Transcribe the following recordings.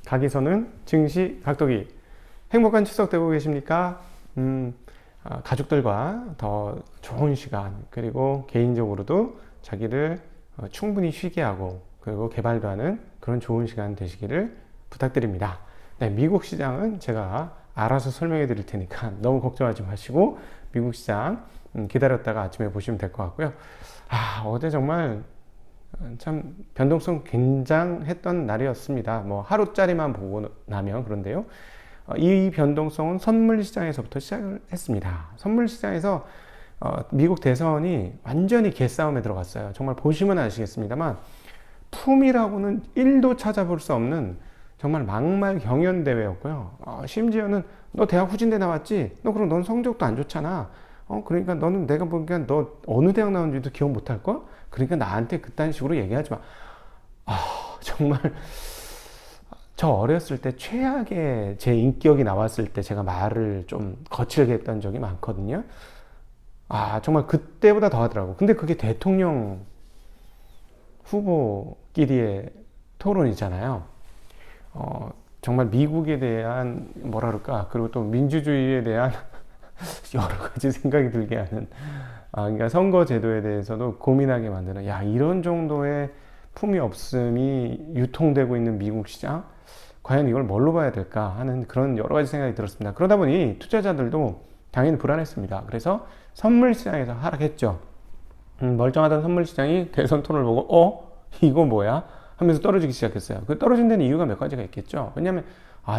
가기선은 증시 각도기. 행복한 추석 되고 계십니까? 가족들과 더 좋은 시간, 그리고 개인적으로도 자기를 충분히 쉬게 하고 그리고 개발도 하는 그런 좋은 시간 되시기를 부탁드립니다. 네, 미국 시장은 제가 알아서 설명해 드릴 테니까 너무 걱정하지 마시고 미국 시장 기다렸다가 아침에 보시면 될 것 같고요. 어제 정말 참 변동성 굉장했던 날이었습니다. 뭐 하루짜리만 보고 나면 그런데요. 이 변동성은 선물 시장에서부터 시작을 했습니다. 선물 시장에서 미국 대선이 완전히 개싸움에 들어갔어요. 정말 보시면 아시겠습니다만 품이라고는 1도 찾아볼 수 없는 정말 막말 경연 대회였고요. 심지어는 너 대학 후진대 나왔지? 너 그럼 넌 성적도 안 좋잖아. 그러니까 너는 내가 보기엔 너 어느 대학 나온지도 기억 못할 걸? 그러니까 나한테 그딴 식으로 얘기하지 마. 정말 저 어렸을 때 최악의 제 인격이 나왔을 때 제가 말을 좀 거칠게 했던 적이 많거든요. 정말 그때보다 더 하더라고. 근데 그게 대통령 후보끼리의 토론이잖아요. 정말 미국에 대한 뭐라 그럴까, 그리고 또 민주주의에 대한 여러 가지 생각이 들게 하는, 그러니까 선거 제도에 대해서도 고민하게 만드는, 이런 정도의 품위 없음이 유통되고 있는 미국 시장, 과연 이걸 뭘로 봐야 될까 하는 그런 여러 가지 생각이 들었습니다. 그러다 보니 투자자들도 당연히 불안했습니다. 그래서 선물 시장에서 하락했죠. 멀쩡하던 선물 시장이 대선 톤을 보고 이거 뭐야? 하면서 떨어지기 시작했어요. 그 떨어진 데는 이유가 몇 가지가 있겠죠. 왜냐하면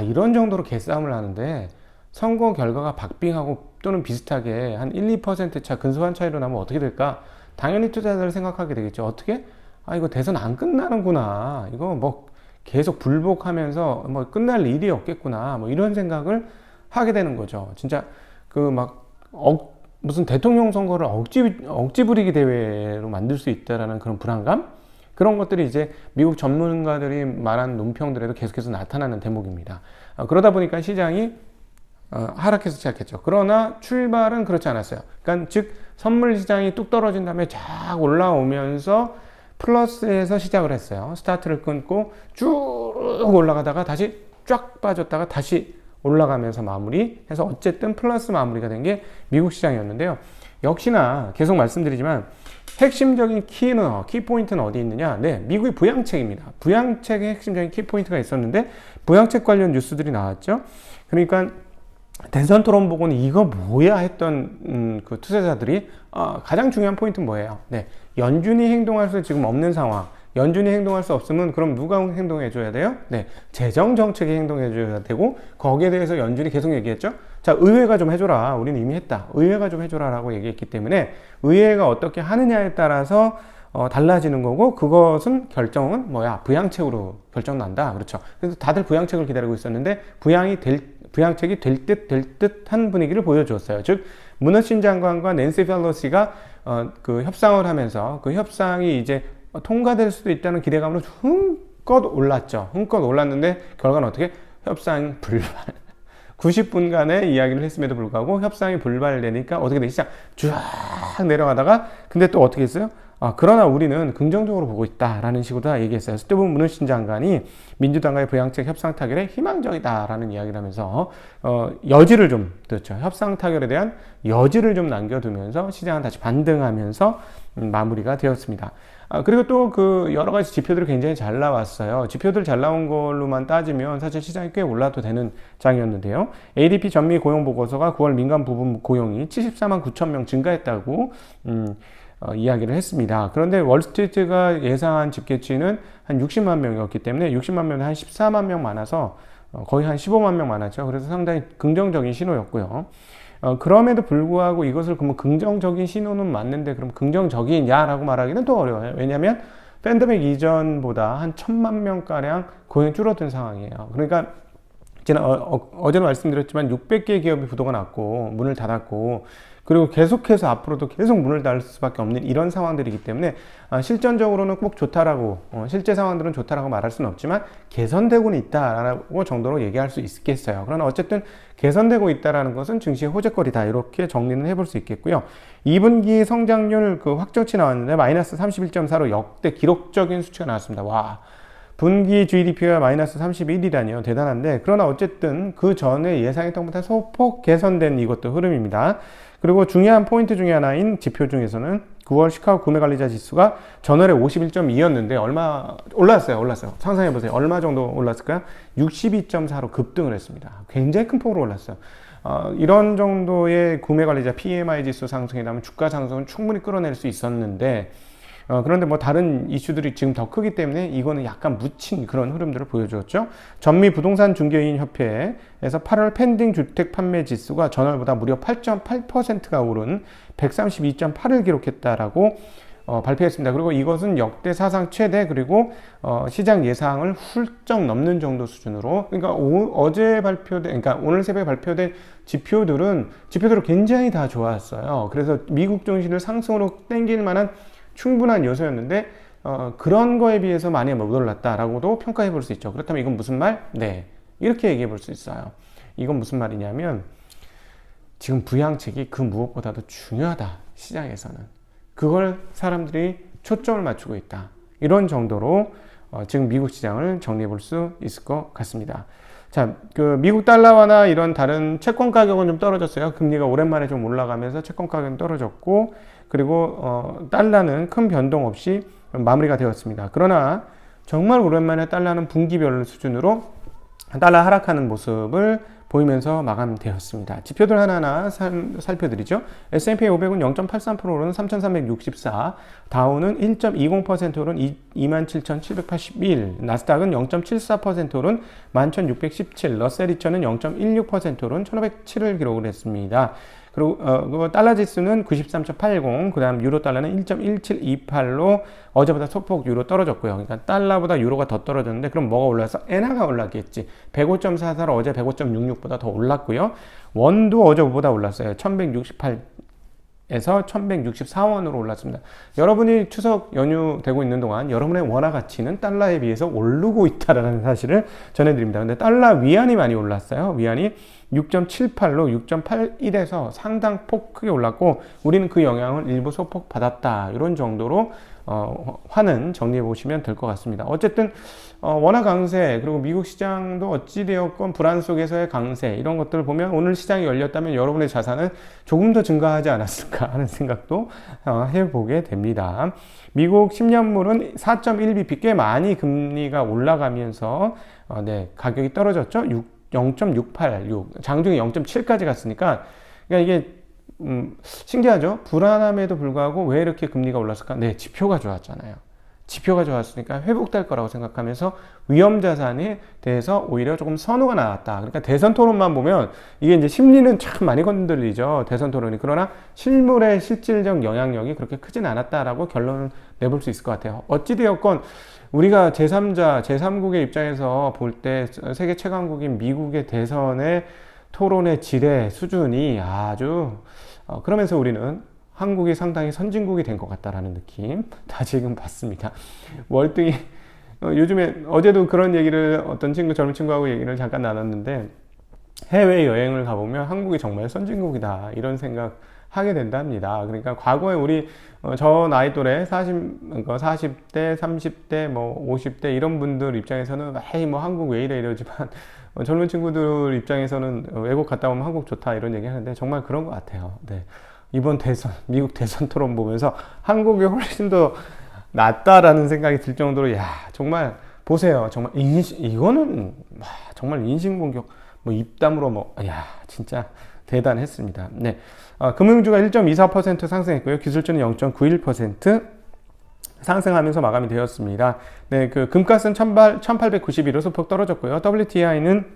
이런 정도로 개싸움을 하는데 선거 결과가 박빙하고 또는 비슷하게 한 1, 2% 차 근소한 차이로 나면 어떻게 될까? 당연히 투자자들 생각하게 되겠죠. 어떻게? 이거 대선 안 끝나는구나. 이거 뭐 계속 불복하면서 뭐 끝날 일이 없겠구나. 뭐 이런 생각을 하게 되는 거죠. 진짜 무슨 대통령 선거를 억지 부리기 대회로 만들 수 있다라는 그런 불안감? 그런 것들이 이제 미국 전문가들이 말한 논평들에도 계속해서 나타나는 대목입니다. 그러다 보니까 시장이 하락해서 시작했죠. 그러나 출발은 그렇지 않았어요. 그러니까 즉 선물 시장이 뚝 떨어진 다음에 쫙 올라오면서 플러스에서 시작을 했어요. 스타트를 끊고 쭉 올라가다가 다시 쫙 빠졌다가 다시 올라가면서 마무리해서 어쨌든 플러스 마무리가 된 게 미국 시장이었는데요. 역시나 계속 말씀드리지만 핵심적인 키포인트는 어디 있느냐? 네, 미국의 부양책입니다. 부양책의 핵심적인 키포인트가 있었는데 부양책 관련 뉴스들이 나왔죠. 그러니까 대선 토론 보고는 이거 뭐야 했던 그 투자자들이 가장 중요한 포인트는 뭐예요? 네, 연준이 행동할 수 지금 없는 상황. 연준이 행동할 수 없으면 그럼 누가 행동해 줘야 돼요? 네, 재정 정책이 행동해 줘야 되고 거기에 대해서 연준이 계속 얘기했죠. 자, 의회가 좀 해줘라. 우리는 이미 했다. 의회가 좀 해줘라라고 얘기했기 때문에 의회가 어떻게 하느냐에 따라서 달라지는 거고 그것은 결정은 부양책으로 결정난다. 그렇죠. 그래서 다들 부양책을 기다리고 있었는데 부양책이 될 듯한 분위기를 보여주었어요. 즉 무너신 장관과 낸시 펠로시가 그 협상을 하면서 그 협상이 이제 통과될 수도 있다는 기대감으로 hum껏 올랐죠. hum껏 올랐는데 결과는 어떻게? 협상 불발. 90분간의 이야기를 했음에도 불구하고 협상이 불발되니까 어떻게 되기 시작? 쫙 내려가다가 근데 또 어떻게 했어요? 그러나 우리는 긍정적으로 보고 있다라는 식으로 다 얘기했어요. 스티븐 무누신 장관이 민주당과의 부양책 협상 타결에 희망적이다라는 이야기를 하면서 여지를 좀 뒀죠. 협상 타결에 대한 여지를 좀 남겨두면서 시장은 다시 반등하면서 마무리가 되었습니다. 그리고 또 그 여러 가지 지표들이 굉장히 잘 나왔어요. 지표들 잘 나온 걸로만 따지면 사실 시장이 꽤 올라도 되는 장이었는데요. ADP 전미 고용 보고서가 9월 민간 부분 고용이 74만 9천 명 증가했다고 이야기를 했습니다. 그런데 월스트리트가 예상한 집계치는 한 60만 명이었기 때문에 60만 명에 한 14만 명 많아서 거의 한 15만 명 많았죠. 그래서 상당히 긍정적인 신호였고요. 그럼에도 불구하고 이것을 그러면 긍정적인 신호는 맞는데 그럼 긍정적이냐라고 말하기는 또 어려워요. 왜냐하면 팬데믹 이전보다 한 1,000만 명가량 고용이 줄어든 상황이에요. 그러니까 제가 어제는 말씀드렸지만 600개 기업이 부도가 났고 문을 닫았고 그리고 계속해서 앞으로도 계속 문을 닫을 수밖에 없는 이런 상황들이기 때문에 실전적으로는 꼭 좋다라고 실제 상황들은 좋다라고 말할 수는 없지만 개선되고는 있다라고 정도로 얘기할 수 있겠어요. 그러나 어쨌든 개선되고 있다라는 것은 증시의 호재거리다 이렇게 정리는 해볼 수 있겠고요. 2분기 성장률 그 확정치 나왔는데 마이너스 31.4로 역대 기록적인 수치가 나왔습니다. 와, 분기 GDP가 마이너스 31이라니요. 대단한데, 그러나 어쨌든 그 전에 예상했던 것보다 소폭 개선된 이것도 흐름입니다. 그리고 중요한 포인트 중에 하나인 지표 중에서는 9월 시카고 구매관리자 지수가 전월에 51.2였는데 얼마 올랐어요. 상상해 보세요. 얼마 정도 올랐을까요? 62.4로 급등을 했습니다. 굉장히 큰 폭으로 올랐어요. 이런 정도의 구매관리자 PMI 지수 상승이라면 주가 상승은 충분히 끌어낼 수 있었는데, 그런데 뭐 다른 이슈들이 지금 더 크기 때문에 이거는 약간 묻힌 그런 흐름들을 보여주었죠. 전미 부동산 중개인 협회에서 8월 펜딩 주택 판매 지수가 전월보다 무려 8.8%가 오른 132.8을 기록했다라고 발표했습니다. 그리고 이것은 역대 사상 최대, 그리고 시장 예상을 훌쩍 넘는 정도 수준으로, 그러니까 그러니까 오늘 새벽에 발표된 지표들은 굉장히 다 좋았어요. 그래서 미국 증시를 상승으로 땡길 만한 충분한 요소였는데, 그런 거에 비해서 많이 못 올랐다라고도 평가해 볼 수 있죠. 그렇다면 이건 무슨 말? 네, 이렇게 얘기해 볼 수 있어요. 이건 무슨 말이냐면, 지금 부양책이 그 무엇보다도 중요하다, 시장에서는. 그걸 사람들이 초점을 맞추고 있다. 이런 정도로 지금 미국 시장을 정리해 볼 수 있을 것 같습니다. 자, 그 미국 달러화나 이런 다른 채권 가격은 좀 떨어졌어요. 금리가 오랜만에 좀 올라가면서 채권 가격은 떨어졌고, 그리고 달러는 큰 변동 없이 마무리가 되었습니다. 그러나 정말 오랜만에 달러는 분기별 수준으로 달러 하락하는 모습을 보이면서 마감되었습니다. 지표들 하나하나 살펴드리죠. S&P 500은 0.83% 오른 3,364, 다우는 1.20% 오른 27,781, 나스닥은 0.74% 오른 11,617, 러셀 2000은 0.16% 오른 1,507을 기록을 했습니다. 그리고 달러 지수는 93.80, 그 다음 유로 달러는 1.1728로 어제보다 소폭 유로 떨어졌고요. 그러니까 달러보다 유로가 더 떨어졌는데, 그럼 뭐가 올라서? 엔화가 올랐겠지. 105.44로 어제 105.66보다 더 올랐고요. 원도 어제보다 올랐어요. 1168에서 1164원으로 올랐습니다. 여러분이 추석 연휴 되고 있는 동안 여러분의 원화 가치는 달러에 비해서 오르고 있다는 사실을 전해드립니다. 근데 달러 위안이 많이 올랐어요. 위안이 6.78로 6.81에서 상당폭 크게 올랐고, 우리는 그 영향을 일부 소폭 받았다. 이런 정도로 환은 정리해 보시면 될 것 같습니다. 어쨌든 원화 강세, 그리고 미국 시장도 어찌되었건 불안 속에서의 강세, 이런 것들을 보면 오늘 시장이 열렸다면 여러분의 자산은 조금 더 증가하지 않았을까 하는 생각도 해보게 됩니다. 미국 10년물은 4.1bp, 꽤 많이 금리가 올라가면서 가격이 떨어졌죠. 0.686, 장중에 0.7까지 갔으니까, 그러니까 이게 신기하죠. 불안함에도 불구하고 왜 이렇게 금리가 올랐을까? 네, 지표가 좋았잖아요. 지표가 좋았으니까 회복될 거라고 생각하면서 위험 자산에 대해서 오히려 조금 선호가 나왔다. 그러니까 대선 토론만 보면 이게 이제 심리는 참 많이 건들리죠. 대선 토론이. 그러나 실물의 실질적 영향력이 그렇게 크진 않았다라고 결론을 내볼 수 있을 것 같아요. 어찌되었건 우리가 제3자, 제3국의 입장에서 볼 때 세계 최강국인 미국의 대선의 토론의 질의 수준이 아주 그러면서 우리는 한국이 상당히 선진국이 된 것 같다라는 느낌 다 지금 받습니다. 월등히 요즘에 어제도 그런 얘기를 어떤 젊은 친구하고 얘기를 잠깐 나눴는데, 해외 여행을 가보면 한국이 정말 선진국이다 이런 생각 하게 된답니다. 그러니까 과거에 우리 저 나이 또래 40대, 30대, 뭐 50대 이런 분들 입장에서는 에이 뭐 한국 왜 이래 이러지만, 젊은 친구들 입장에서는 외국 갔다 오면 한국 좋다 이런 얘기 하는데 정말 그런 것 같아요. 네. 이번 대선, 미국 대선 토론 보면서 한국이 훨씬 더 낫다라는 생각이 들 정도로, 야, 정말 보세요. 정말 이거는 정말 인신공격, 뭐 입담으로 야, 진짜 대단했습니다. 네. 금융주가 1.24% 상승했고요. 기술주는 0.91% 상승하면서 마감이 되었습니다. 네, 그 금가스는 1891로 소폭 떨어졌고요. WTI는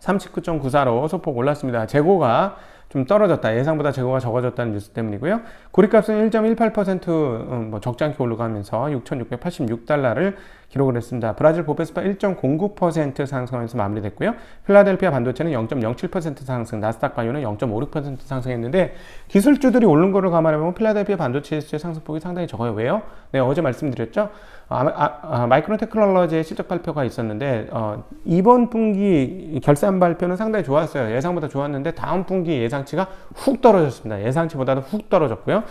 39.94로 소폭 올랐습니다. 재고가 좀 떨어졌다. 예상보다 재고가 적어졌다는 뉴스 때문이고요. 고리값은 1.18% 적지 않게 올라가면서 6,686달러를 기록을 했습니다. 브라질 보페스파 1.09% 상승하면서 마무리됐고요. 필라델피아 반도체는 0.07% 상승, 나스닥 바이오는 0.56% 상승했는데, 기술주들이 오른 거를 감안해보면 필라델피아 반도체 지수의 상승폭이 상당히 적어요. 왜요? 네, 어제 말씀드렸죠. 마이크론 테크놀로지의 실적 발표가 있었는데, 이번 분기 결산 발표는 상당히 좋았어요. 예상보다 좋았는데 다음 분기 예상치가 훅 떨어졌습니다. 예상치보다도 훅 떨어졌고요.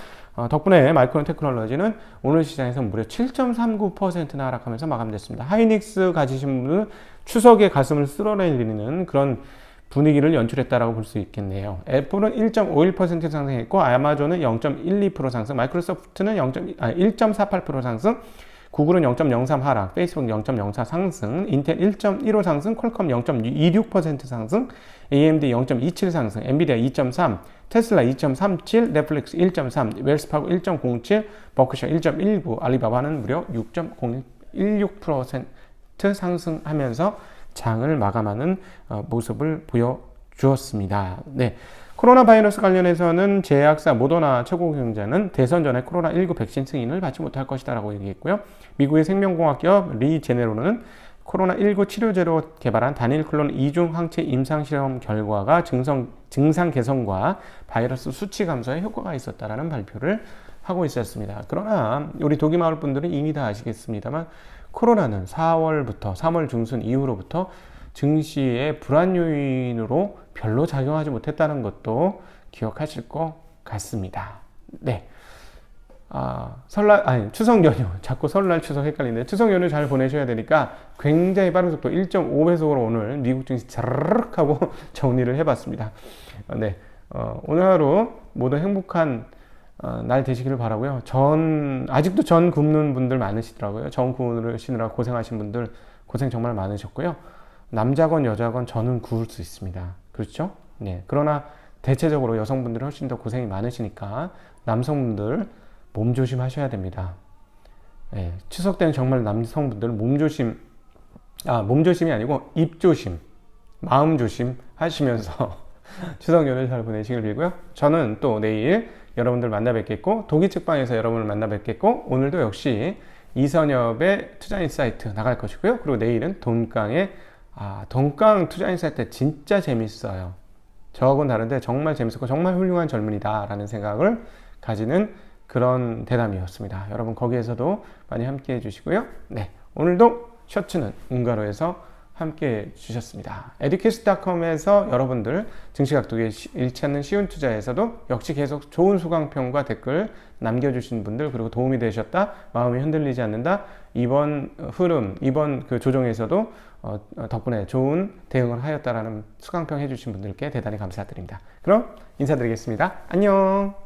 덕분에 마이크론 테크놀로지는 오늘 시장에서 무려 7.39%나 하락하면서 마감됐습니다. 하이닉스 가지신 분은 추석에 가슴을 쓸어내리는 그런 분위기를 연출했다라고 볼 수 있겠네요. 애플은 1.51% 상승했고, 아마존은 0.12% 상승, 마이크로소프트는 1.48% 상승, 구글은 0.03 하락, 페이스북 0.04 상승, 인텔 1.15 상승, 퀄컴 0.26% 상승, AMD 0.27 상승, 엔비디아 2.3, 테슬라 2.37, 넷플릭스 1.3, 웰스파고 1.07, 버크셔 1.19, 알리바바는 무려 6.16% 상승하면서 장을 마감하는 모습을 보여주었습니다. 네. 코로나 바이러스 관련해서는 제약사 모더나 최고 경영자는 대선 전에 코로나19 백신 승인을 받지 못할 것이다 라고 얘기했고요. 미국의 생명공학 기업 리제네로는 코로나19 치료제로 개발한 단일 클론 이중 항체 임상실험 결과가 증상 개선과 바이러스 수치 감소에 효과가 있었다라는 발표를 하고 있었습니다. 그러나 우리 독일마을 분들은 이미 다 아시겠습니다만 코로나는 3월 중순 이후로부터 증시의 불안 요인으로 별로 작용하지 못했다는 것도 기억하실 것 같습니다. 네. 추석 연휴. 자꾸 설날 추석 헷갈리는데 추석 연휴 잘 보내셔야 되니까 굉장히 빠른 속도 1.5배속으로 오늘 미국 증시 자르륵 하고 정리를 해봤습니다. 네. 오늘 하루 모두 행복한 날 되시기를 바라고요. 아직도 전 굽는 분들 많으시더라고요. 전 구우시느라 고생하신 분들 고생 정말 많으셨고요. 남자건 여자건 저는 구울 수 있습니다. 그렇죠? 네. 그러나 대체적으로 여성분들이 훨씬 더 고생이 많으시니까 남성분들 몸 조심하셔야 됩니다. 네. 추석 때는 정말 남성분들 몸 조심이 아니고 입 조심, 마음 조심 하시면서 추석 연휴 잘 보내시길 빌고요. 저는 또 내일 여러분들 만나 뵙겠고, 독일 책방에서 여러분을 만나 뵙겠고, 오늘도 역시 이선엽의 투자인사이트 나갈 것이고요. 그리고 내일은 돈깡의 돈깡 투자인사이트 진짜 재밌어요. 저하고는 다른데 정말 재밌었고 정말 훌륭한 젊은이다 라는 생각을 가지는 그런 대담이었습니다. 여러분 거기에서도 많이 함께 해주시고요. 네, 오늘도 셔츠는 웅가로에서 함께 해주셨습니다. educast.com에서 여러분들 증시각도에 잃지 않는 쉬운 투자에서도 역시 계속 좋은 수강평과 댓글 남겨주신 분들, 그리고 도움이 되셨다, 마음이 흔들리지 않는다, 이번 흐름, 이번 그 조정에서도 덕분에 좋은 대응을 하였다라는 수강평 해주신 분들께 대단히 감사드립니다. 그럼 인사드리겠습니다. 안녕.